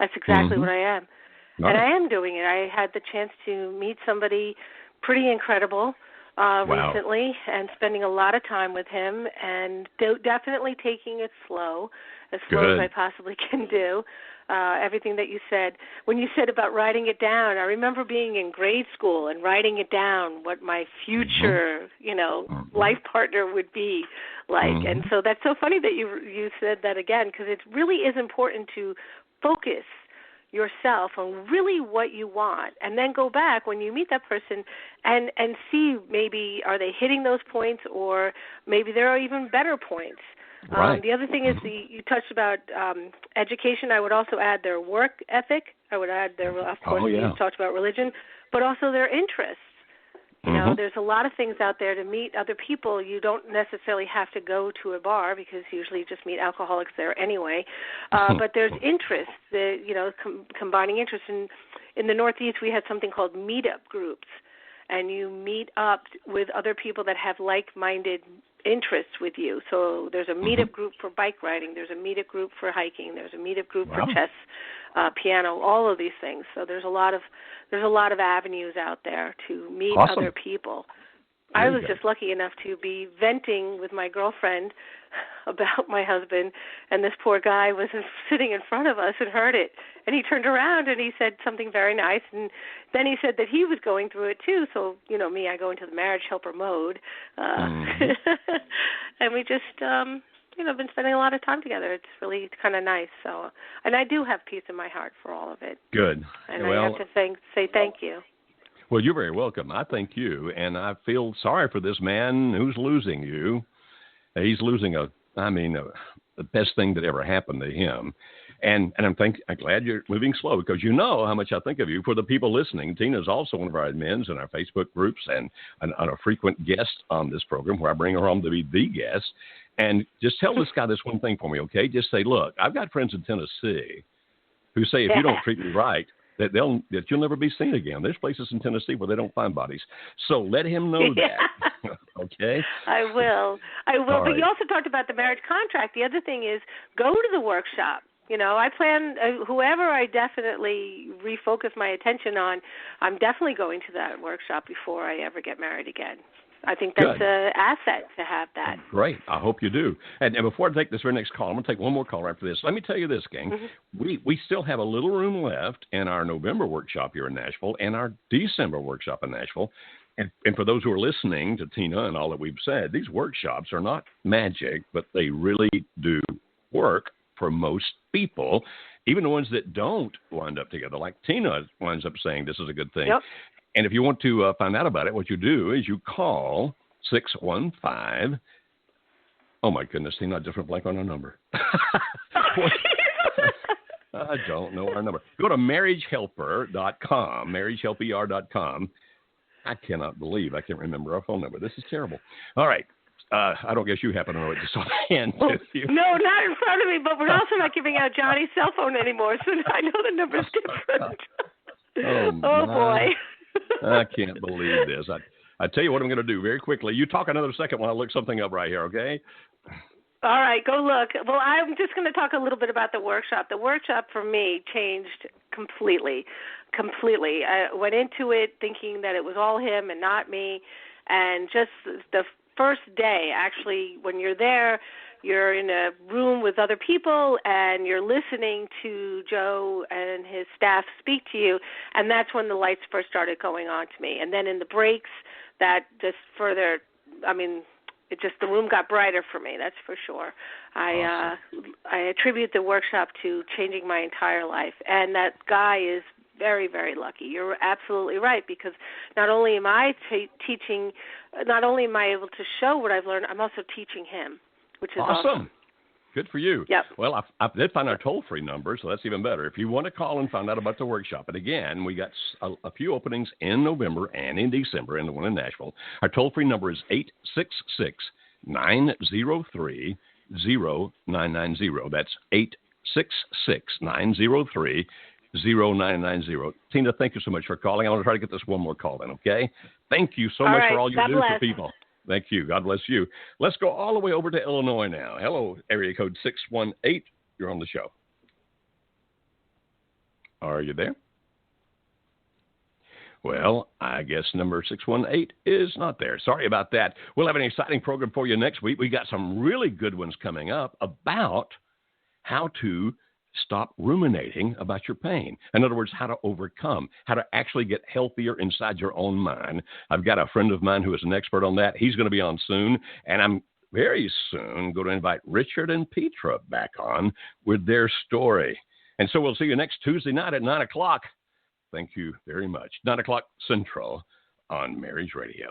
That's exactly Mm-hmm. what I am. Right. And I am doing it. I had the chance to meet somebody pretty incredible Wow. recently and spending a lot of time with him and definitely taking it slow as Good. I possibly can do. Everything that you said. When you said about writing it down, I remember being in grade school and writing it down what my future, life partner would be like. Mm-hmm. And so that's so funny that you said that again, because it really is important to focus yourself on really what you want, and then go back when you meet that person and see maybe are they hitting those points, or maybe there are even better points. Right. The other thing is you touched about education. I would also add their work ethic. I would add their, of course, you talked about religion, but also their interests. You know, there's a lot of things out there to meet other people. You don't necessarily have to go to a bar because usually you just meet alcoholics there anyway. But there's interests, combining interests. In the Northeast, we had something called meetup groups, and you meet up with other people that have like-minded interests with you. So there's a meetup group for bike riding. There's a meetup group for hiking. There's a meetup group for chess, piano, all of these things. So there's a lot of avenues out there to meet other people. I was just lucky enough to be venting with my girlfriend about my husband, and this poor guy was sitting in front of us and heard it. And he turned around and he said something very nice, and then he said that he was going through it too. So, me, I go into the marriage helper mode. And we just, been spending a lot of time together. It's really kind of nice. So, and I do have peace in my heart for all of it. Good. And I have to say thank you. Well, you're very welcome. I thank you, and I feel sorry for this man who's losing you. He's losing the best thing that ever happened to him. And I'm glad you're moving slow, because you know how much I think of you. For the people listening, Tina is also one of our admins in our Facebook groups and a frequent guest on this program, where I bring her home to be the guest. And just tell this guy this one thing for me, okay? Just say, look, I've got friends in Tennessee who say if you don't treat me right, that you'll never be seen again. There's places in Tennessee where they don't find bodies. So let him know that. Okay? I will. All but right. You also talked about the marriage contract. The other thing is go to the workshop. I plan, whoever I definitely refocus my attention on, I'm definitely going to that workshop before I ever get married again. I think that's an asset to have that. Great. I hope you do. And before I take this very next call, I'm going to take one more call after this. Let me tell you this, gang. We still have a little room left in our November workshop here in Nashville and our December workshop in Nashville. And for those who are listening to Tina and all that we've said, these workshops are not magic, but they really do work for most people, even the ones that don't wind up together, like Tina winds up saying this is a good thing. Yep. And if you want to find out about it, what you do is you call 615. Oh, my goodness, Tina, I just went blank on our number. I don't know our number. Go to marriagehelper.com, marriagehelper.com. I cannot believe I can't remember our phone number. This is terrible. All right. I don't guess you happen to know it just offhand, do you? No, not in front of me, but we're also not giving out Johnny's cell phone anymore, so I know the number's different. Oh boy. I can't believe this. I tell you what I'm going to do very quickly. You talk another second while I look something up right here, okay? All right, go look. Well, I'm just going to talk a little bit about the workshop. The workshop for me changed completely. I went into it thinking that it was all him and not me, and just the first day, actually, when you're there, you're in a room with other people, and you're listening to Joe and his staff speak to you, and that's when the lights first started going on to me. And then in the breaks, that just further, the room got brighter for me, that's for sure. Awesome. I attribute the workshop to changing my entire life, and that guy is very, very lucky. You're absolutely right, because not only am I teaching, not only am I able to show what I've learned, I'm also teaching him, which is awesome. Good for you. Yep. Well, I did find our toll-free number, so that's even better. If you want to call and find out about the workshop, and again, we got a few openings in November and in December, and the one in Nashville. Our toll-free number is 866-903-0990. That's 866-903-0990. Tina, thank you so much for calling. I want to try to get this one more call in, okay? Thank you so much for all you do for people. Thank you. God bless you. Let's go all the way over to Illinois now. Hello, area code 618. You're on the show. Are you there? Well, I guess number 618 is not there. Sorry about that. We'll have an exciting program for you next week. We got some really good ones coming up about how to stop ruminating about your pain. In other words, how to overcome, how to actually get healthier inside your own mind. I've got a friend of mine who is an expert on that. He's going to be on soon, and I'm very soon going to invite Richard and Petra back on with their story. And so we'll see you next Tuesday night at 9 o'clock. Thank you very much. 9 o'clock Central on Mary's Radio.